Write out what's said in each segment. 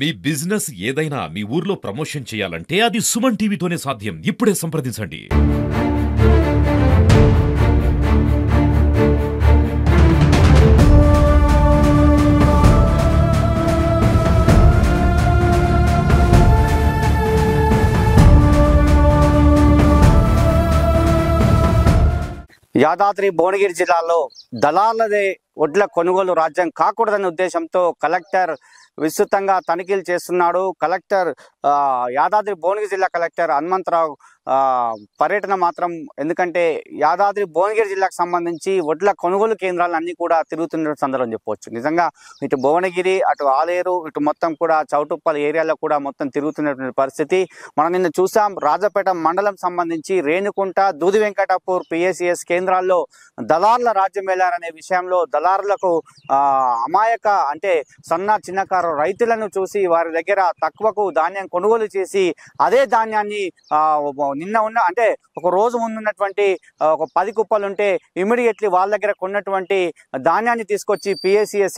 మీ business ఏదైనా మీ ఊర్లో promotion చేయాలంటే అది సుమన్ టీవీతోనే సాధ్యం. ఇప్పుడే సంప్రదించండి. యాదాద్రి భువనగిరి జిల్లాలో దళాలదే వడ్ల కొనుగోలు రాజ్యం కాకూడదనే ఉద్దేశంతో కలెక్టర్ విస్తృతంగా తనిఖీలు చేస్తున్నాడు. కలెక్టర్ యాదాద్రి భువనగిరి జిల్లా కలెక్టర్ హనుమంతరావు పర్యటన మాత్రం, ఎందుకంటే యాదాద్రి భువనగిరి జిల్లాకు సంబంధించి వడ్ల కొనుగోలు కేంద్రాలు అన్ని కూడా తిరుగుతున్న సందర్భం చెప్పవచ్చు. నిజంగా ఇటు భువనగిరి, అటు ఆలేరు, ఇటు మొత్తం కూడా చౌటుప్పల్ ఏరియాలో కూడా మొత్తం తిరుగుతున్నటువంటి పరిస్థితి మనం నిన్న చూసాం. రాజపేట మండలం సంబంధించి రేణుకుంట, దూది వెంకటాపూర్ పిఎస్సిఎస్ కేంద్రాల్లో దళారుల రాజ్యం వెళ్లారనే విషయంలో దళారులకు అమాయక అంటే సన్న చిన్నకారు రైతులను చూసి వారి దగ్గర తక్కువకు ధాన్యం కొనుగోలు చేసి అదే ధాన్యాన్ని నిన్న ఉన్న అంటే ఒక రోజు ముందున్నటువంటి ఒక 10 కుప్పలు ఉంటే ఇమీడియట్లీ వాళ్ళ దగ్గర కొన్నటువంటి ధాన్యాన్ని తీసుకొచ్చి పిఎస్సిఎస్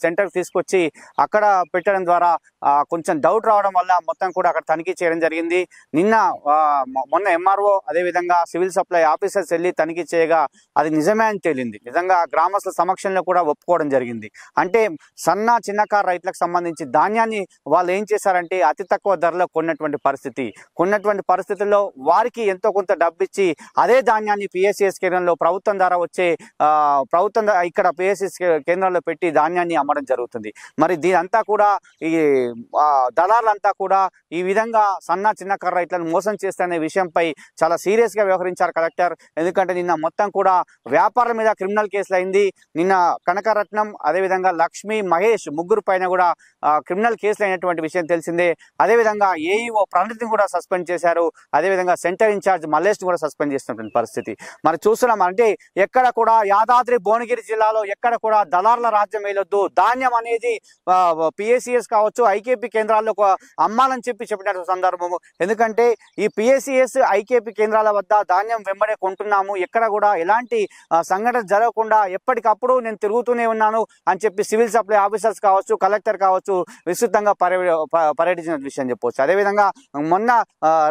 సెంటర్ తీసుకొచ్చి అక్కడ పెట్టడం ద్వారా కొంచెం డౌట్ రావడం వల్ల మొత్తం కూడా అక్కడ తనిఖీ చేయడం జరిగింది. మొన్న ఎంఆర్ఓ అదేవిధంగా సివిల్ సప్లై ఆఫీసర్స్ వెళ్ళి తనిఖీ చేయగా అది నిజమే అని తేలింది. నిజంగా గ్రామస్తుల సమక్షంలో కూడా ఒప్పుకోవడం జరిగింది. అంటే సన్న చిన్నకారు రైతులకు సంబంధించి ధాన్యాన్ని వాళ్ళు ఏం చేశారంటే అతి తక్కువ ధరలో కొన్నటువంటి పరిస్థితుల్లో వారికి ఎంతో కొంత డబ్బిచ్చి అదే ధాన్యాన్ని పిఎస్సిఎస్ కేంద్రంలో ప్రభుత్వం ద్వారా వచ్చే ఇక్కడ పిఎస్సిఎస్ కేంద్రాల్లో పెట్టి ధాన్యాన్ని అమ్మడం జరుగుతుంది. మరి దీనంతా కూడా ఈ దళారులంతా కూడా ఈ విధంగా సన్న చిన్నకారు రైతులను మోసం చేస్తారనే విషయంపై చాలా సీరియస్ గా వ్యవహరించారు కలెక్టర్. ఎందుకంటే నిన్న మొత్తం కూడా వ్యాపారుల మీద క్రిమినల్ కేసులు అయింది. నిన్న కనకరత్నం, అదేవిధంగా లక్ష్మి, మహేష్ ముగ్గురు పైన కూడా క్రిమినల్ కేసులు అయినటువంటి విషయం తెలిసిందే. అదేవిధంగా ఏఈఓ ప్రణతిని కూడా సస్పెండ్ చేశారు. అదేవిధంగా సెంటర్ ఇన్ఛార్జ్ మల్లేష్ ని కూడా సస్పెండ్ చేసినటువంటి పరిస్థితి మరి చూస్తున్నాం. అంటే ఎక్కడ కూడా యాదాద్రి భువనగిరి జిల్లాలో ఎక్కడ కూడా దళారుల రాజ్యం వేయొద్దు, ధాన్యం అనేది పిఎస్సిఎస్ కావచ్చు ఐకేపీ కేంద్రాల్లో అమ్మాలని చెప్పినటువంటి సందర్భము. ఎందుకంటే ఈ పిఎస్సిఎస్ ఐకేపీ కేంద్రాల వద్ద ధాన్యం వెంబడే కొంటున్నాము, ఎక్కడ కూడా ఎలాంటి సంఘటన జరగకుండా ఎప్పటికప్పుడు నేను తిరుగుతూనే ఉన్నాను అని చెప్పి సివిల్ సప్లై ఆఫీసర్స్ కావచ్చు, కలెక్టర్ కావచ్చు విస్తృతంగా పర్యటించిన విషయం చెప్పవచ్చు. అదేవిధంగా మొన్న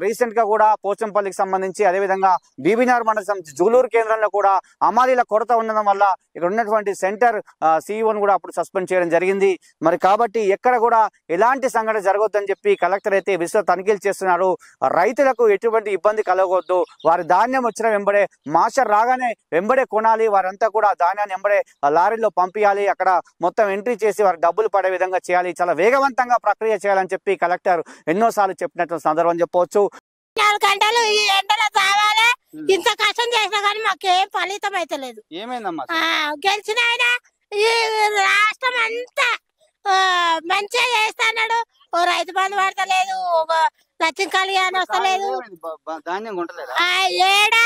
రీసెంట్ గా కూడా పోచంపల్లికి సంబంధించి, అదేవిధంగా బీబీనార్ మండలం జూలూరు కేంద్రంలో కూడా అమాలీల కొరత ఉండడం వల్ల ఇక్కడ ఉన్నటువంటి సెంటర్ సిఇఓను కూడా అప్పుడు సస్పెండ్ చేయడం జరిగింది. మరి కాబట్టి ఎక్కడ కూడా ఎలాంటి సంఘటన జరగొద్దని చెప్పి కలెక్టర్ అయితే విస్తృత తనిఖీలు చేస్తున్నారు. రైతులకు ఎటువంటి ఇబ్బంది కలగవద్దు, వారి ధాన్యం వచ్చిన వెంబడే మాస్టర్ రాగానే వెంబడే కొనాలి, వారంతా కూడా ధాన్యాన్ని వెంబడే లారీలో పంపించాలి, అక్కడ మొత్తం ఎంట్రీ చేసి వారి డబ్బులు పడే విధంగా చేయాలి, చాలా వేగవంతంగా ప్రక్రియ చేయాలని చెప్పి కలెక్టర్ ఎన్నోసార్లు చెప్పినట్టు సందర్భం చెప్పవచ్చు. 4 గంటలు ఈ ఎండలో తావాలి, ఇంత కష్టం చేసినా కానీ మాకేం ఫలితం అయితే లేదు. ఏమైందమ్మా? గెలిచిన ఆయన ఈ రాష్ట్రం అంతా మంచిగా చేస్తాడు. ఓ రైతు బంధు పడతలేదు, ఒక లక్ష్యం కళ్యాణ్ వస్తలేదు, ఏడా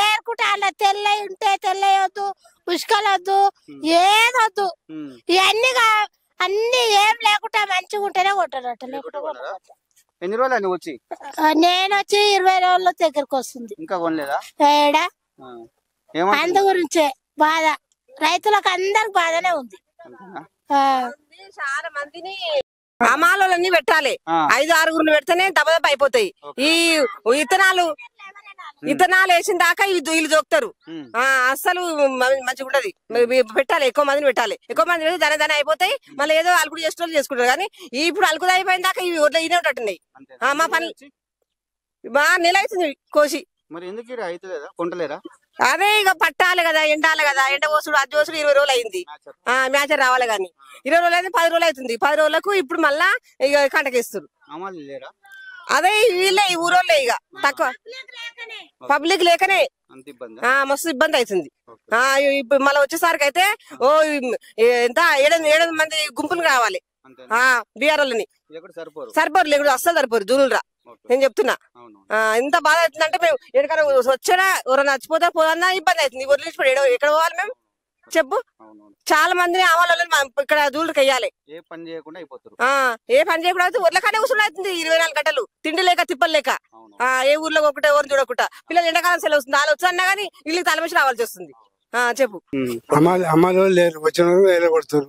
ఏరుకుంటా అలా తెల్లయి ఉంటే తెల్లయొద్దు, ఉష్కలొద్దు, ఏదొద్దు, ఇవన్నీ అన్ని ఏం లేకుండా మంచిగా ఉంటేనే కొట్టారు. ఎన్ని రోజులు వచ్చి? నేను వచ్చి 20 రోజుల దగ్గరకు వస్తుంది. ఇంకా కొనలేదా? ఏడా అందు గురించే బాధ, రైతులకు అందరికి బాధనే ఉంది. చాలా మందిని అమాలన్నీ పెట్టాలి, 5-6 పెడితేనే దెబ్బ అయిపోతాయి. ఈ ఇత్తనాలు వేసిన దాకా వీళ్ళు దొక్కుతారు. అస్సలు మంచిగా ఉండదు. పెట్టాలి, ఎక్కువ మందిని పెట్టాలి. ఎక్కువ మంది పెడితే దాని అయిపోతాయి. మళ్ళీ ఏదో అలుకుడు చేసిన చేసుకుంటారు. కానీ ఇప్పుడు అలుకుడు అయిపోయిన దాకా ఇవి వడ్ల ఇనే ఉంటున్నాయి. మా పని మా నెల అవుతుంది కోసి. మరి ఎందుకు కొంటలేరా? అదే ఇక పట్టాలి కదా, ఎండాలి కదా, ఎండ కోసుడు అది కోసుడు 20 రోజులు అయింది. మ్యాచర్ రావాలి కానీ 20 రోజులు అయితే 10 రోజులు అవుతుంది. 10 రోజులకు ఇప్పుడు మళ్ళా ఇక కంటకేస్తారు. అదే వీళ్ళే ఈ ఊరోళ్ళే ఇక తక్కువ పబ్లిక్ లేకనే మస్తు ఇబ్బంది అవుతుంది. ఇప్పుడు మళ్ళీ వచ్చేసరికి అయితే ఓ ఎంత 7 మంది గుంపులు కావాలి. బీఆర్ఓలని సరిపోరు, లేకుండా అస్సలు సరిపోరు. జూలురా నేను చెప్తున్నా. ఎంత బాధ అవుతుందంటే మేము ఎక్కడికైనా వచ్చారా ఎవరైనా నచ్చిపోతే పోదన్నా ఇబ్బంది అవుతుంది. వదిలించిపోయి ఎక్కడ పోవాలి మేము చెప్పు? చాలా మందిని ఆవాలని ఇక్కడ జూలుకి వెయ్యాలి. ఏ పని చేయకుండా అయితే వడ్లకాడే కూర్చుని అవుతుంది 24 గంటలు, తిండి లేక తిప్పలు లేక. ఏ ఊర్లో ఒకటే ఎవరిని చూడకుండా పిల్లలు ఎండాకాలం సెలవు వస్తుంది, వాళ్ళు వచ్చి అన్నా కానీ ఇల్లుకి తలమేసి రావాల్సి వస్తుంది. చెప్పు. అమ్మాయిలు లేరు, వచ్చిన కొడుతారు.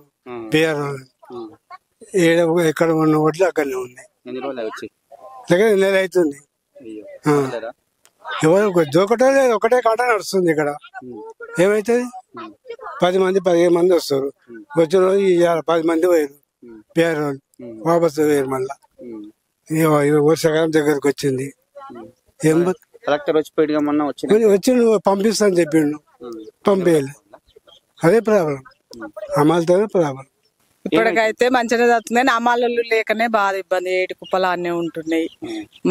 ఎక్కడ ఉన్న వడ్లు అక్కడనే ఉన్నాయి. ఎన్ని రోజులు వచ్చి దగ్గర నెల అవుతుంది. ఎవరు దొకటే లేదు, ఒకటే కాట నడుస్తుంది ఇక్కడ. ఏమైతుంది 10 మంది 15 మంది వస్తారు. వచ్చిన రోజు 10 మంది పోయారు, పేరు వాపస్ పోయారు. మళ్ళా వర్షాకాలం దగ్గరకు వచ్చింది. ఏం కలెక్టర్ వచ్చి నువ్వు పంపిస్తాను చెప్పిండు, పంపేయాలి. అదే ప్రాబ్లం, అమలుతోనే ప్రాబ్లం. ఇప్పటికైతే మంచిగా జరుగుతుంది. అమ్మాళ్ళు లేకనే బాగా ఇబ్బంది. 7 కుప్పలు అన్నీ ఉంటున్నాయి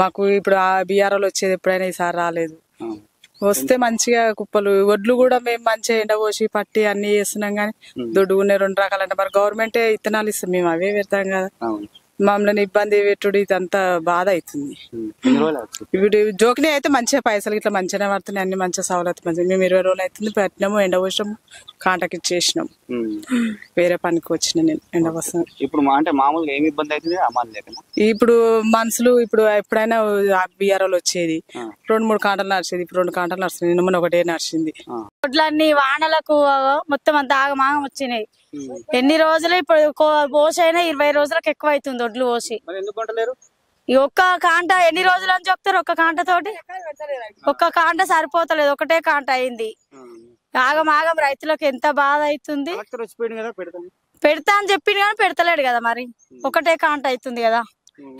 మాకు. ఇప్పుడు ఆ బీఆర్ఓలు వచ్చేది ఎప్పుడైనా ఈసారి రాలేదు. వస్తే మంచిగా కుప్పలు వడ్లు కూడా మేము మంచిగా ఎండపోసి పట్టి అన్ని చేస్తున్నాం. కానీ దొడ్డుకునే 2 రకాలంటే మరి గవర్నమెంటే ఇత్తనాలు ఇస్తాం, మేము అవే పెడతాం కదా. మమ్మల్ని ఇబ్బంది పెట్టుడు ఇదంతా బాధ అవుతుంది. ఇప్పుడు జోకిని అయితే మంచిగా పైసలు ఇట్లా మంచిగానే పడుతున్నాయి, అన్ని మంచిగా సవలతు మంచిగా. మేము 20 రోజులు అవుతుంది పెట్టినాము, ఎండపోసాము, కాంటాక్ట్ ఇచ్చేసినాం. వేరే పనికి వచ్చిన నేను ఎండపోసాం. ఇప్పుడు అంటే మామూలుగా ఏమి ఇబ్బంది అవుతుంది అమ్మాలి లేకనా? ఇప్పుడు మనుషులు ఇప్పుడు ఎప్పుడైనా బీఆర్ఓలు వచ్చేది 2-3 కాంటలు నడిచేది, ఇప్పుడు 2 కాంటలు నడుస్తుంది. నిన్న మొన్న ఒకటే నడిచింది. వడ్లన్నీ వానలకు మొత్తం అంత ఆగమాగం వచ్చినాయి. ఎన్ని రోజులు ఇప్పుడు పోసి అయినా 20 రోజులకు ఎక్కువ అవుతుంది వడ్లు పోసి. ఈ ఒక్క కాంట ఎన్ని రోజులు అని చెప్తారు? ఒక్క కాంట తోటి ఒక్క కాంట సరిపోతలేదు, ఒకటే కాంట అయింది. ఆగమాగం రైతులకు ఎంత బాధ అవుతుంది. పెడతా అని చెప్పింది కానీ పెడతలేడు కదా. మరి ఒకటే కాంట అవుతుంది కదా,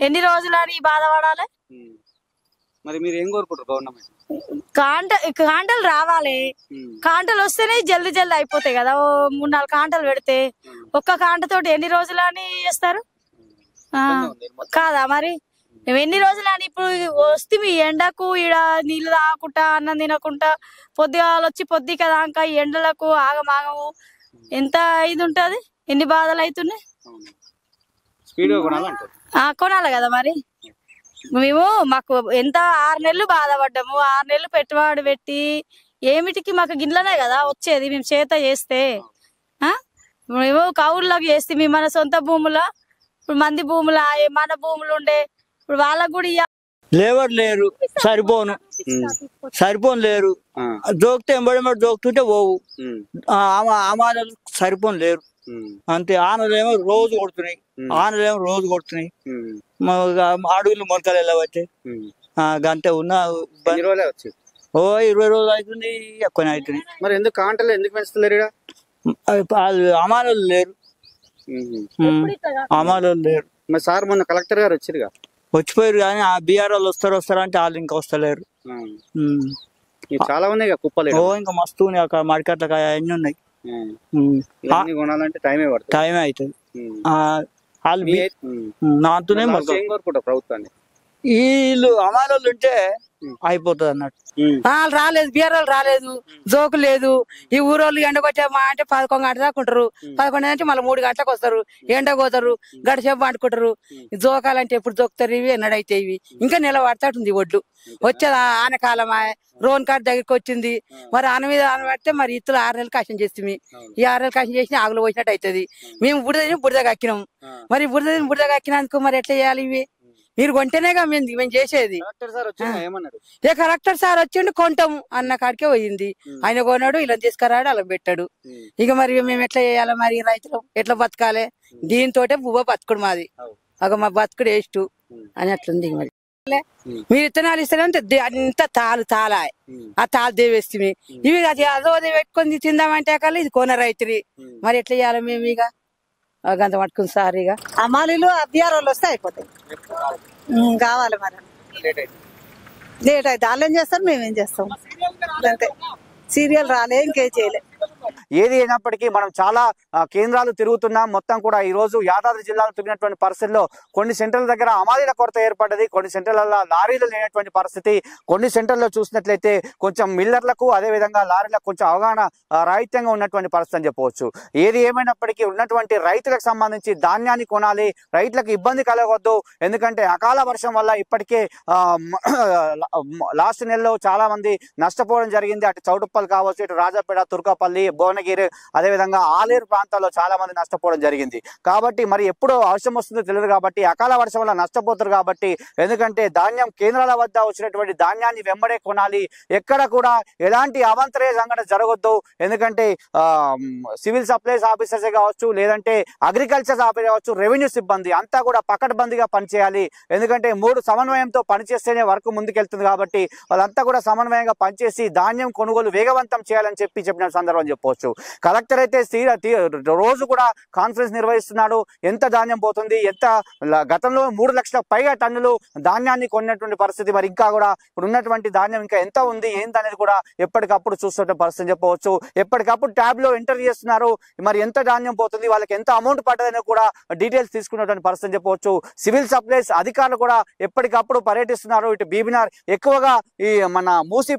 ఎన్ని రోజులు అని బాధపడాలి. మరి మీరు ఏం కోరుకుంటారు గవర్నమెంట్? కాంటలు రావాలి, కాంటలు వస్తేనే జల్దీ జల్దీ అయిపోతాయి కదా. 3-4 కాంటలు పెడితే ఒక్క కాంట తోటి ఎన్ని రోజులు అని చేస్తారు కాదా? మరి మేము ఎన్ని రోజులు అని ఇప్పుడు వస్తే మీ ఎండకు ఈడ నీళ్లు తాగకుండా అన్నం తినకుండా పొద్దుగాలు వచ్చి పొద్దుక దాకా ఎండలకు ఆగమాగము ఎంత ఇది ఉంటది, ఎన్ని బాధలు అవుతున్నాయి. కొనాలి కదా మరి. మేము మాకు ఎంత 6 నెలలు బాధపడ్డాము, 6 నెలలు పెట్టుబడి పెట్టి ఏమిటికి మాకు గిన్నెలనే కదా వచ్చేది. మేము చేత చేస్తే మేము కౌళ్ళకి చేస్తే మేము మన సొంత భూముల, ఇప్పుడు మంది భూముల మన భూములు ఉండే ఇప్పుడు వాళ్ళకు కూడా లేబర్ లేరు, సరిపోను లేరు. జోక్తే ఎంబడి జోక్తుంటే పోవు, అమాలు సరిపోను లేరు అంతే. ఆనలేమో రోజు కొడుతున్నాయి, అడవులు మొలకలు వెళ్ళబట్టే గంటే ఉన్న 20 రోజులు అవుతుంది, ఎక్కువనే అవుతుంది. మరి ఎందుకు కాంటలు ఎందుకు పెంచుతలేరు? అమాలు లేరు, మరి సార్ మొన్న కలెక్టర్ గారు వచ్చారుగా, వచ్చిపోయారు. కానీ ఆ బీఆర్ఓలు వస్తారా అంటే వాళ్ళు ఇంకా వస్తలేరు. చాలా ఉన్నాయి కుప్పలు, ఇంకా మస్తు ఉన్నాయి. అక్కడ మడికట్ల అన్ని ఉన్నాయి. కొనాలంటే టైమే అవుతుంది. నాతోనే ప్రభుత్వాన్ని వీళ్ళు అమాలు ఉంటే అయిపోతుంది అన్నట్టు. వాళ్ళు రాలేదు, బీఆర్ఓలు రాలేదు, జోకు లేదు. ఈ ఊరోళ్ళు ఎండకొచ్చామా అంటే 11 గంటల దాకా ఉంటారు. 11 అంటే మళ్ళీ 3 గంటలకు వస్తారు, ఎండపోతారు, గడిచేపు అంటుకుంటారు. జోకాలంటే ఎప్పుడు జోకుతారు? ఇవి ఎన్నడైతే ఇవి ఇంకా నెల పడతాటుంది వడ్లు. వచ్చేది ఆనకాలం, రోన్ కార్డు దగ్గరికి వచ్చింది. మరి ఆన మీద ఆన పడితే మరి ఇత్తులు 6 నెలలు కష్టం చేస్తుంది. ఈ 6 నెలలు కష్టం చేసి ఆగులు పోసినట్టు అవుతుంది. మేము బురద కక్కినాం. మరి బురద కక్కినందుకు మరి ఎట్లా చేయాలి? ఇవి మీరు కొంటేనేగా మేము చేసేది. కలెక్టర్ సార్ వచ్చిండు, కొంటాము అన్న కాడికే పోయింది. ఆయన కొన్నాడు, ఇలా తీసుకురాడు, అలా పెట్టాడు. ఇక మరి మేము ఎట్లా చేయాలి? మరి రైతులు ఎట్లా బతకాలి? దీంతో బువ్వ బతుకుడు మాది. మా బతుకుడు వేస్ట్ అని అట్లుంది. మరి మీరు విత్తనాలు ఇస్తారంటే అంత తాళా ఆ తాళ దేవేస్తుంది. ఇవి అదో పెట్టుకొని తిందామంటే కల్లా ఇది కొన రైతురి. మరి ఎట్లా చేయాలి మేము? ఇక గంత పట్టుకుని సార్ ఇక అమ్మాలీలు బీఆర్ఓలు వస్తే అయిపోతాయి. కావాలి మరి లేట్ అయితే వాళ్ళు ఏం చేస్తారు, మేమేం చేస్తాం అంతే. సీరియల్ రాలే, ఇంకేం చేయలే. ఏది అయినప్పటికీ మనం చాలా కేంద్రాలు తిరుగుతున్నాం. మొత్తం కూడా ఈ రోజు యాదాద్రి జిల్లాలో తిరిగినటువంటి పరిస్థితుల్లో కొన్ని సెంటర్ల దగ్గర అమాలీల కొరత ఏర్పడ్డది, కొన్ని సెంటర్లలో లారీలు లేనటువంటి పరిస్థితి. కొన్ని సెంటర్లో చూసినట్లయితే కొంచెం మిల్లర్లకు అదేవిధంగా లారీలకు కొంచెం అవగాహన రాహిత్యంగా ఉన్నటువంటి పరిస్థితి అని చెప్పవచ్చు. ఏది ఏమైనప్పటికీ ఉన్నటువంటి రైతులకు సంబంధించి ధాన్యాన్ని కొనాలి, రైతులకు ఇబ్బంది కలగవద్దు. ఎందుకంటే అకాల వర్షం వల్ల ఇప్పటికే లాస్ట్ నెలలో చాలా మంది నష్టపోవడం జరిగింది. అటు చౌటుప్పల్ కావచ్చు, ఇటు రాజాపేట, తుర్కాపల్లి, భువనగిరి అదేవిధంగా ఆలేరు ప్రాంతాల్లో చాలా మంది నష్టపోవడం జరిగింది. కాబట్టి మరి ఎప్పుడు వర్షం వస్తుందో తెలియదు కాబట్టి అకాల వర్షం వల్ల నష్టపోతారు కాబట్టి ఎందుకంటే ధాన్యం కేంద్రాల వద్ద వచ్చినటువంటి ధాన్యాన్ని వెంబడే కొనాలి. ఎక్కడ కూడా ఎలాంటి అవాంతరీయ సంఘటన జరగొద్దు. ఎందుకంటే సివిల్ సప్లైస్ ఆఫీసర్స్ కావచ్చు, లేదంటే అగ్రికల్చర్ ఆఫీసర్ కావచ్చు, రెవెన్యూ సిబ్బంది అంతా కూడా పకడ్బందీగా పనిచేయాలి. ఎందుకంటే 3 సమన్వయంతో పనిచేస్తేనే వర్క్ ముందుకెళ్తుంది కాబట్టి వాళ్ళంతా కూడా సమన్వయంగా పనిచేసి ధాన్యం కొనుగోలు వేగవంతం చేయాలని చెప్పిన సందర్భం చెప్పవచ్చు. కలెక్టర్ అయితే రోజు కూడా కాన్ఫరెన్స్ నిర్వహిస్తున్నాడు. ఎంత ధాన్యం పోతుంది, ఎంత గతంలో 3 లక్షల పైగా టన్నులు ధాన్యాన్ని కొన్నటువంటి పరిస్థితి. మరి ఇంకా కూడా ఇప్పుడు ఉన్నటువంటి ధాన్యం ఇంకా ఎంత ఉంది ఏంటనేది కూడా ఎప్పటికప్పుడు చూస్తున్న పరిస్థితి చెప్పవచ్చు. ఎప్పటికప్పుడు ట్యాబ్ లో ఎంటర్ చేస్తున్నారు. మరి ఎంత ధాన్యం పోతుంది, వాళ్ళకి ఎంత అమౌంట్ పడ్డదని కూడా డీటెయిల్స్ తీసుకున్నటువంటి పరిస్థితి చెప్పవచ్చు. సివిల్ సప్లైస్ అధికారులు కూడా ఎప్పటికప్పుడు పర్యటిస్తున్నారు. ఇటు బీబీనార్ ఎక్కువగా ఈ మన మూసీ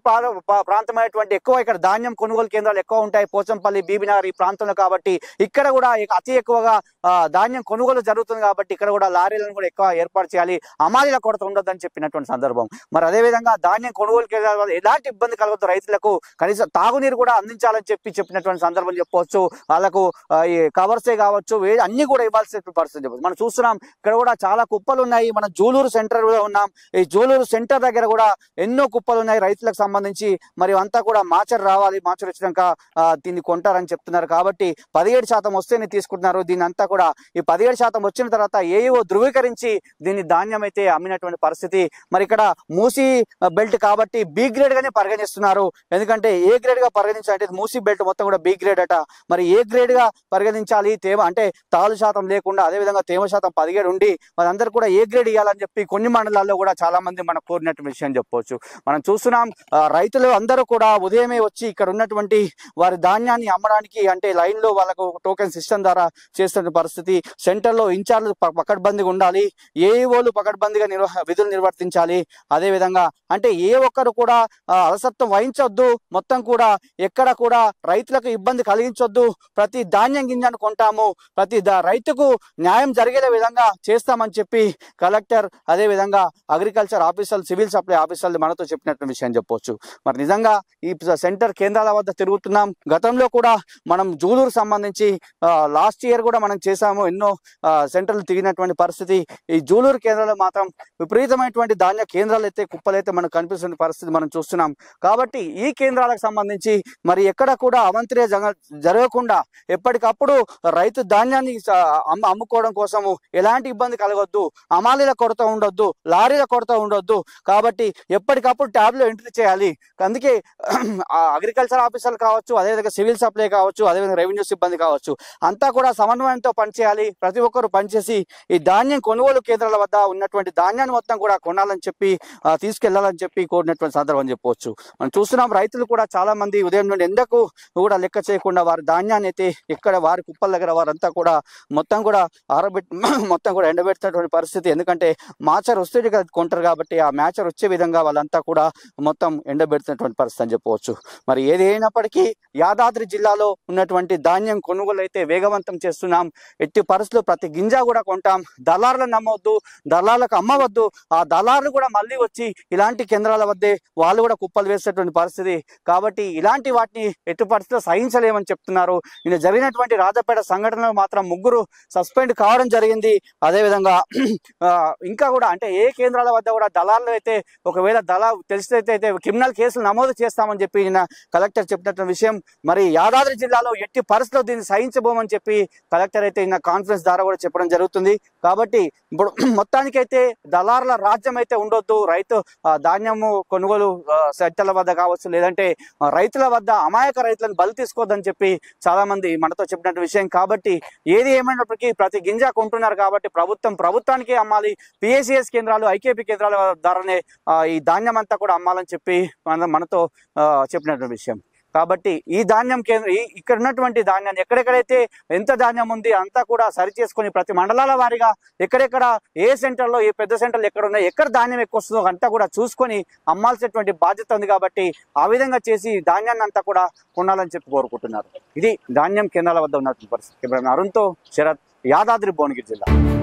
ప్రాంతమైనటువంటి ఎక్కువ ఇక్కడ ధాన్యం కొనుగోలు కేంద్రాలు ఎక్కువ ఉంటాయి. పోచంపల్లి, బీబీనార్ ఈ ప్రాంతంలో కాబట్టి ఇక్కడ కూడా అతి ఎక్కువగా ధాన్యం కొనుగోలు జరుగుతుంది కాబట్టి ఇక్కడ కూడా లారీలను కూడా ఎక్కువ ఏర్పాటు చేయాలి. అమాలీల కొరత ఉండొద్దని చెప్పినటువంటి సందర్భం. మరి అదేవిధంగా ధాన్యం కొనుగోలు కేంద్రాల ఎలాంటి ఇబ్బంది కలగదు, రైతులకు కనీసం తాగునీరు కూడా అందించాలని చెప్పినటువంటి సందర్భం చెప్పవచ్చు. వాళ్ళకు ఈ కవర్సే కావచ్చు అన్ని కూడా ఇవ్వాల్సిన పరిస్థితి చెప్పవచ్చు. మనం చూస్తున్నాం ఇక్కడ కూడా చాలా కుప్పలు ఉన్నాయి. మనం జూలూరు సెంటర్ లో ఉన్నాం. ఈ జూలూరు సెంటర్ దగ్గర కూడా ఎన్నో కుప్పలు ఉన్నాయి రైతులకు సంబంధించి. మరి అంతా కూడా మాచర్ రావాలి, మాచర్ వచ్చినాక దీన్ని కొంటారని చెప్తున్నారు. కాబట్టి 17% వస్తేనే తీసుకుంటున్నారు. దీని అంతా కూడా ఈ 17% వచ్చిన తర్వాత ఏఈఓ ధృవీకరించి దీన్ని ధాన్యం అయితే అమ్మినటువంటి పరిస్థితి. మరి ఇక్కడ మూసీ బెల్ట్ కాబట్టి బి గ్రేడ్ గానే పరిగణిస్తున్నారు. ఎందుకంటే ఏ గ్రేడ్ గా పరిగణించాలంటే మూసీ బెల్ట్ మొత్తం కూడా బి గ్రేడ్ అట. మరి ఏ గ్రేడ్ గా పరిగణించాలి, తేమ అంటే తాలు శాతం లేకుండా అదేవిధంగా తేమ శాతం 17 ఉండి వాళ్ళందరూ కూడా ఏ గ్రేడ్ ఇవ్వాలని చెప్పి కొన్ని మండలాల్లో కూడా చాలా మంది మనకు కోరినటువంటి విషయం చెప్పవచ్చు. మనం చూస్తున్నాం రైతులు అందరూ కూడా ఉదయమే వచ్చి ఇక్కడ ఉన్నటువంటి వారి ధాన్యాన్ని అమ్మడానికి అంటే లైన్ లో వాళ్ళకు టోకెన్ సిస్టమ్ ద్వారా చేస్తున్న పరిస్థితి. సెంటర్ లో ఇన్ఛార్జ్ పకడ్బందీగా ఉండాలి, ఏఈఓలు పకడ్బందీగా విధులు నిర్వర్తించాలి. అదే విధంగా అంటే ఏ ఒక్కరు కూడా అలసత్వం వహించొద్దు, మొత్తం కూడా ఎక్కడ కూడా రైతులకు ఇబ్బంది కలిగించొద్దు. ప్రతి ధాన్యం గింజను కొంటాము, ప్రతి రైతుకు న్యాయం జరిగే విధంగా చేస్తామని చెప్పి కలెక్టర్ అదే విధంగా అగ్రికల్చర్ ఆఫీసర్లు, సివిల్ సప్లై ఆఫీసర్లు మనతో చెప్పినటువంటి విషయం చెప్పవచ్చు. మరి నిజంగా ఈ సెంటర్ కేంద్రాల వద్ద తిరుగుతున్నాం. గతంలో కూడా మనం జూలూరు సంబంధించి లాస్ట్ ఇయర్ కూడా మనం చేసాము. ఎన్నో సెంటర్లు తిరిగినటువంటి పరిస్థితి. ఈ జూలూరు కేంద్రాల్లో మాత్రం విపరీతమైనటువంటి ధాన్య కేంద్రాలు అయితే కుప్పలైతే మనకు కనిపిస్తున్న పరిస్థితి మనం చూస్తున్నాం. కాబట్టి ఈ కేంద్రాలకు సంబంధించి మరి ఎక్కడ కూడా అవంతరీయ జరగకుండా ఎప్పటికప్పుడు రైతు ధాన్యాన్ని అమ్ముకోవడం కోసము ఎలాంటి ఇబ్బంది కలగొద్దు, అమాలీల కొరత ఉండొద్దు, లారీల కొరత ఉండొద్దు. కాబట్టి ఎప్పటికప్పుడు ట్యాబ్ లో ఎంట్రీ చేయాలి. అందుకే అగ్రికల్చర్ ఆఫీసర్లు కావచ్చు, అదేవిధంగా సివిల్ సప్లై కావచ్చు, అదేవిధంగా రెవెన్యూ సిబ్బంది కావచ్చు, అంతా కూడా సమన్వయంతో పనిచేయాలి. ప్రతి ఒక్కరు పనిచేసి ఈ ధాన్యం కొనుగోలు కేంద్రాల వద్ద ఉన్నటువంటి ధాన్యాన్ని మొత్తం కూడా కొనాలని చెప్పి తీసుకెళ్లాలని చెప్పి కోరినటువంటి సందర్భం చెప్పవచ్చు. మనం చూస్తున్నాం రైతులు కూడా చాలా మంది ఉదయం నుండి ఎండకు కూడా లెక్క చేయకుండా వారి ధాన్యాన్ని అయితే ఇక్కడ వారి కుప్పల దగ్గర వారంతా కూడా మొత్తం కూడా మొత్తం కూడా ఎండబెడుతున్నటువంటి పరిస్థితి. ఎందుకంటే మాచర్ వస్తే కొంటారు కాబట్టి ఆ మ్యాచర్ వచ్చే విధంగా వాళ్ళంతా కూడా మొత్తం ఎండబెడుతున్నటువంటి పరిస్థితి అని చెప్పవచ్చు. మరి ఏది అయినప్పటికీ యాదాద్రి జిల్లాలో ఉన్నటువంటి ధాన్యం కొనుగోలు అయితే వేగవంతం చేస్తున్నాం. ఎట్టి పరిస్థితుల్లో ప్రతి గింజ కూడా కొంటాం. దళారులను నమ్మవద్దు, దళారులకు అమ్మవద్దు. ఆ దళారులు కూడా మళ్ళీ వచ్చి ఇలాంటి కేంద్రాల వద్దే వాళ్ళు కూడా కుప్పలు వేసేటువంటి పరిస్థితి. కాబట్టి ఇలాంటి వాటిని ఎట్టి పరిస్థితుల్లో సహించలేమని చెప్తున్నారు. నిన్న జరిగినటువంటి రాజపేట సంఘటనలో మాత్రం 3 సస్పెండ్ కావడం జరిగింది. అదేవిధంగా ఇంకా కూడా అంటే ఏ కేంద్రాల వద్ద కూడా దళారులు అయితే ఒకవేళ తెలిస్తే అయితే క్రిమినల్ కేసులు నమోదు చేస్తామని చెప్పి నిన్న కలెక్టర్ చెప్పినటువంటి విషయం. మరి యాదాద్రి జిల్లాలో ఎట్టి పరిస్థితుల్లో దీన్ని సహించబోమని చెప్పి కలెక్టర్ అయితే నిన్న కాన్ఫరెన్స్ ద్వారా కూడా చెప్పడం జరుగుతుంది. కాబట్టి ఇప్పుడు మొత్తానికైతే దళారుల రాజ్యం అయితే ఉండొద్దు. రైతు ధాన్యము కొనుగోలు సెంటర్ల వద్ద కావచ్చు, లేదంటే రైతుల వద్ద అమాయక రైతులను బలి తీసుకోవద్దని చెప్పి చాలా మంది మనతో చెప్పినట్టు విషయం. కాబట్టి ఏది ఏమైనప్పటికీ ప్రతి గింజ కొంటున్నారు కాబట్టి ప్రభుత్వానికే అమ్మాలి. పిఎస్సిఎస్ కేంద్రాలు, ఐకేపీ కేంద్రాల ద్వారానే ఈ ధాన్యం అంతా కూడా అమ్మాలని చెప్పి మనతో చెప్పినటువంటి విషయం. కాబట్టి ఈ ధాన్యం ఇక్కడ ఉన్నటువంటి ధాన్యాన్ని ఎక్కడెక్కడైతే ఎంత ధాన్యం ఉంది అంతా కూడా సరి చేసుకొని ప్రతి మండలాల వారీగా ఎక్కడెక్కడ ఏ సెంటర్లో ఏ పెద్ద సెంటర్లు ఎక్కడ ఉన్నాయి, ఎక్కడ ధాన్యం ఎక్కువ వస్తుందో అంతా కూడా చూసుకొని అమ్మాల్సినటువంటి బాధ్యత ఉంది. కాబట్టి ఆ విధంగా చేసి ధాన్యాన్ని అంతా కూడా కొనాలని చెప్పి కోరుకుంటున్నారు. ఇది ధాన్యం కేంద్రాల వద్ద ఉన్నటువంటి పరిస్థితి. అరుణ్తో శరత్, యాదాద్రి భువనగిరి జిల్లా.